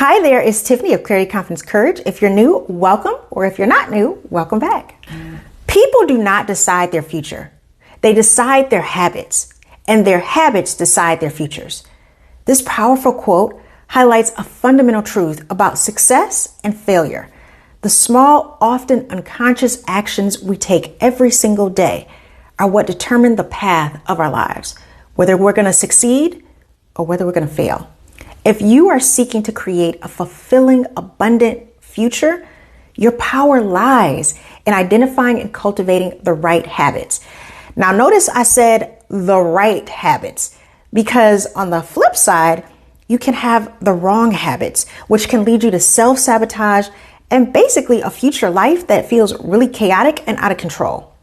Hi there, it's Tiffany of Clarity, Confidence, Courage. If you're new, welcome, or if you're not new, welcome back. People do not decide their future. They decide their habits, and their habits decide their futures. This powerful quote highlights a fundamental truth about success and failure. The small, often unconscious actions we take every single day are what determine the path of our lives, whether we're going to succeed or whether we're going to fail. If you are seeking to create a fulfilling, abundant future, your power lies in identifying and cultivating the right habits. Now, notice I said the right habits, because on the flip side, you can have the wrong habits, which can lead you to self-sabotage and basically a future life that feels really chaotic and out of control.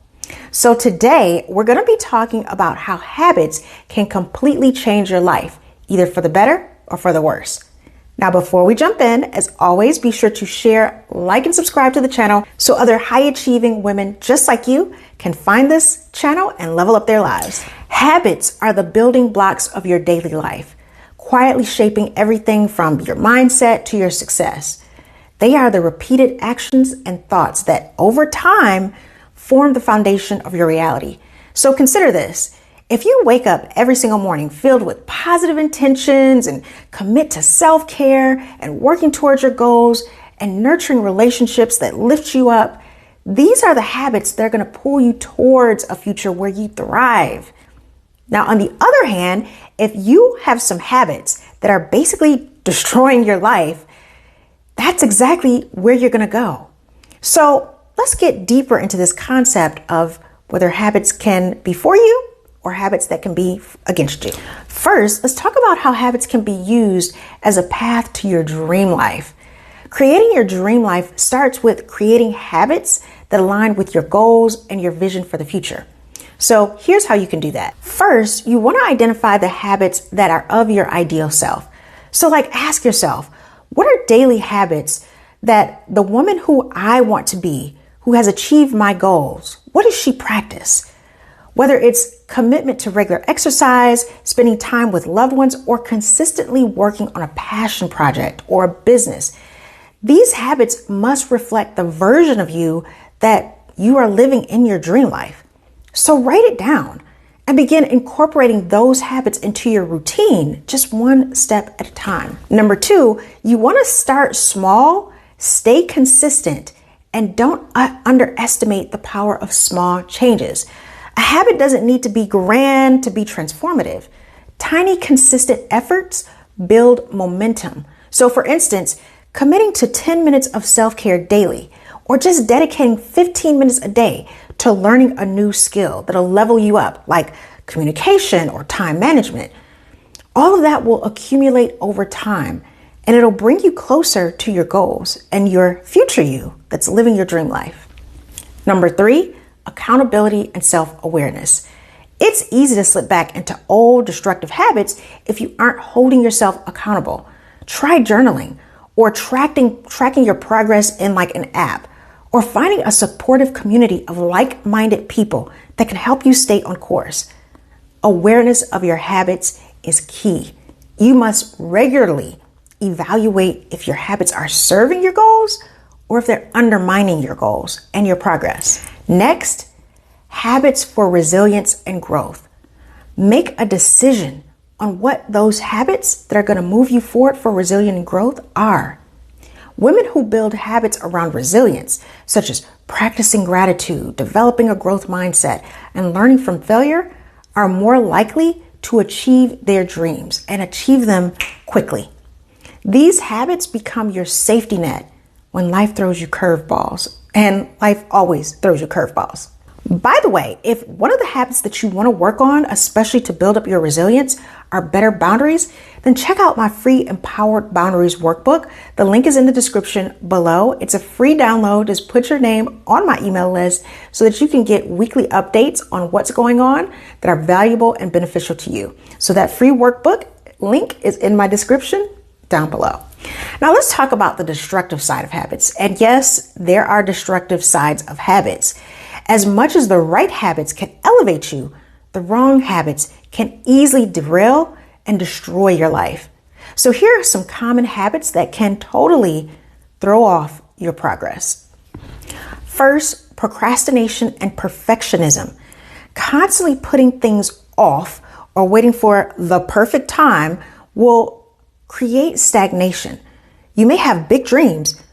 So today, we're going to be talking about how habits can completely change your life, either for the better or for the worse. Now, before we jump in, as always, be sure to share, like, and subscribe to the channel so other high-achieving women just like you can find this channel and level up their lives. Habits are the building blocks of your daily life, quietly shaping everything from your mindset to your success. They are the repeated actions and thoughts that over time form the foundation of your reality. So consider this. If you wake up every single morning filled with positive intentions and commit to self-care and working towards your goals and nurturing relationships that lift you up, these are the habits that are going to pull you towards a future where you thrive. Now, on the other hand, if you have some habits that are basically destroying your life, that's exactly where you're going to go. So let's get deeper into this concept of whether habits can be for you or habits that can be against you. First, let's talk about how habits can be used as a path to your dream life. Creating your dream life starts with creating habits that align with your goals and your vision for the future. So here's how you can do that. First, you want to identify the habits that are of your ideal self. So ask yourself, what are daily habits that the woman who I want to be, who has achieved my goals, what does she practice? Whether it's commitment to regular exercise, spending time with loved ones, or consistently working on a passion project or a business, these habits must reflect the version of you that you are living in your dream life. So write it down and begin incorporating those habits into your routine, just one step at a time. Number 2, you want to start small, stay consistent, and don't underestimate the power of small changes. A habit doesn't need to be grand to be transformative. Tiny, consistent efforts build momentum. So for instance, committing to 10 minutes of self-care daily, or just dedicating 15 minutes a day to learning a new skill that'll level you up, like communication or time management. All of that will accumulate over time, and it'll bring you closer to your goals and your future you that's living your dream life. Number 3, accountability and self-awareness. It's easy to slip back into old destructive habits if you aren't holding yourself accountable. Try journaling or tracking your progress in an app, or finding a supportive community of like-minded people that can help you stay on course. Awareness of your habits is key. You must regularly evaluate if your habits are serving your goals or if they're undermining your goals and your progress. Next, habits for resilience and growth. Make a decision on what those habits that are going to move you forward for resilience and growth are. Women who build habits around resilience, such as practicing gratitude, developing a growth mindset, and learning from failure, are more likely to achieve their dreams and achieve them quickly. These habits become your safety net when life throws you curveballs, and life always throws you curveballs. By the way, if one of the habits that you want to work on, especially to build up your resilience, are better boundaries, then check out my free Empowered Boundaries workbook. The link is in the description below. It's a free download. Just put your name on my email list so that you can get weekly updates on what's going on that are valuable and beneficial to you. So that free workbook link is in my description down below. Now let's talk about the destructive side of habits. And yes, there are destructive sides of habits. As much as the right habits can elevate you, the wrong habits can easily derail and destroy your life. So here are some common habits that can totally throw off your progress. First, procrastination and perfectionism. Constantly putting things off or waiting for the perfect time will create stagnation. You may have big dreams,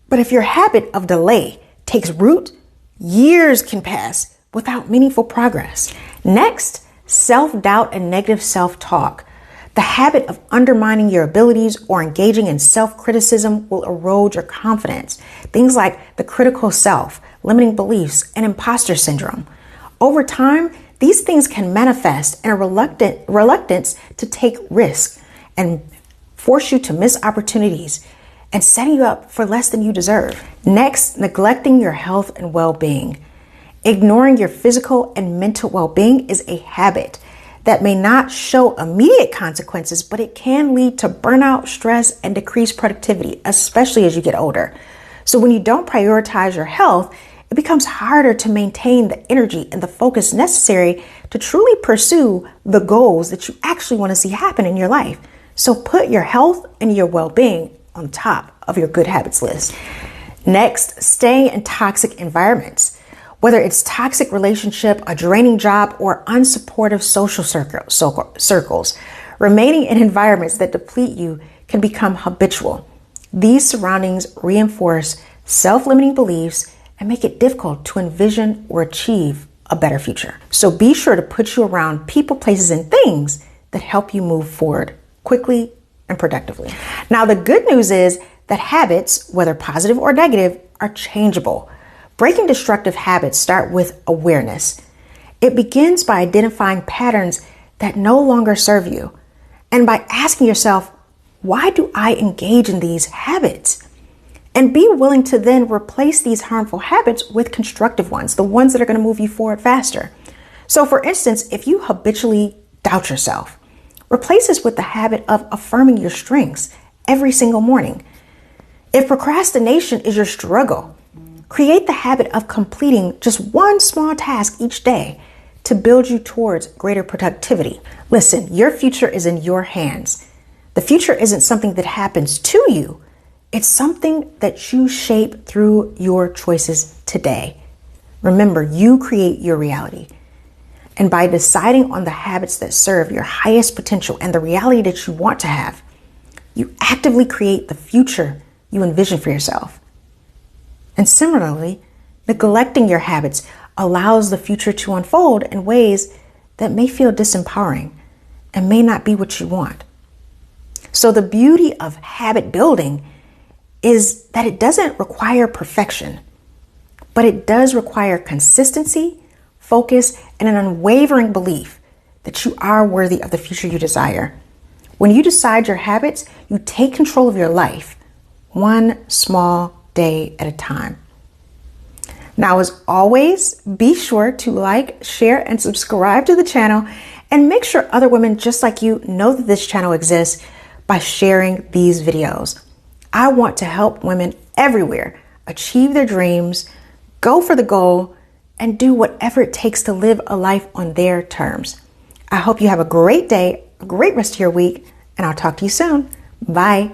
but if your habit of delay takes root, years can pass without meaningful progress. Next, self-doubt and negative self-talk. The habit of undermining your abilities or engaging in self-criticism will erode your confidence. Things like the critical self, limiting beliefs, and imposter syndrome. Over time, these things can manifest in a reluctance to take risks and force you to miss opportunities and setting you up for less than you deserve. Next, neglecting your health and well-being. Ignoring your physical and mental well-being is a habit that may not show immediate consequences, but it can lead to burnout, stress, and decreased productivity, especially as you get older. So when you don't prioritize your health, it becomes harder to maintain the energy and the focus necessary to truly pursue the goals that you actually want to see happen in your life. So put your health and your well-being on top of your good habits list. Next, staying in toxic environments. Whether it's toxic relationship, a draining job, or unsupportive social circles, remaining in environments that deplete you can become habitual. These surroundings reinforce self-limiting beliefs and make it difficult to envision or achieve a better future. So be sure to put you around people, places, and things that help you move forward quickly and productively. Now, the good news is that habits, whether positive or negative, are changeable. Breaking destructive habits start with awareness. It begins by identifying patterns that no longer serve you and by asking yourself, why do I engage in these habits? And be willing to then replace these harmful habits with constructive ones, the ones that are going to move you forward faster. So for instance, if you habitually doubt yourself, replace this with the habit of affirming your strengths every single morning. If procrastination is your struggle, create the habit of completing just one small task each day to build you towards greater productivity. Listen, your future is in your hands. The future isn't something that happens to you. It's something that you shape through your choices today. Remember, you create your reality. And by deciding on the habits that serve your highest potential and the reality that you want to have, you actively create the future you envision for yourself. And similarly, neglecting your habits allows the future to unfold in ways that may feel disempowering and may not be what you want. So the beauty of habit building is that it doesn't require perfection, but it does require consistency, focus, and an unwavering belief that you are worthy of the future you desire. When you decide your habits, you take control of your life, one small day at a time. Now, as always, be sure to like, share, and subscribe to the channel, and make sure other women just like you know that this channel exists by sharing these videos. I want to help women everywhere achieve their dreams, go for the goal, and do whatever it takes to live a life on their terms. I hope you have a great day, a great rest of your week, and I'll talk to you soon. Bye.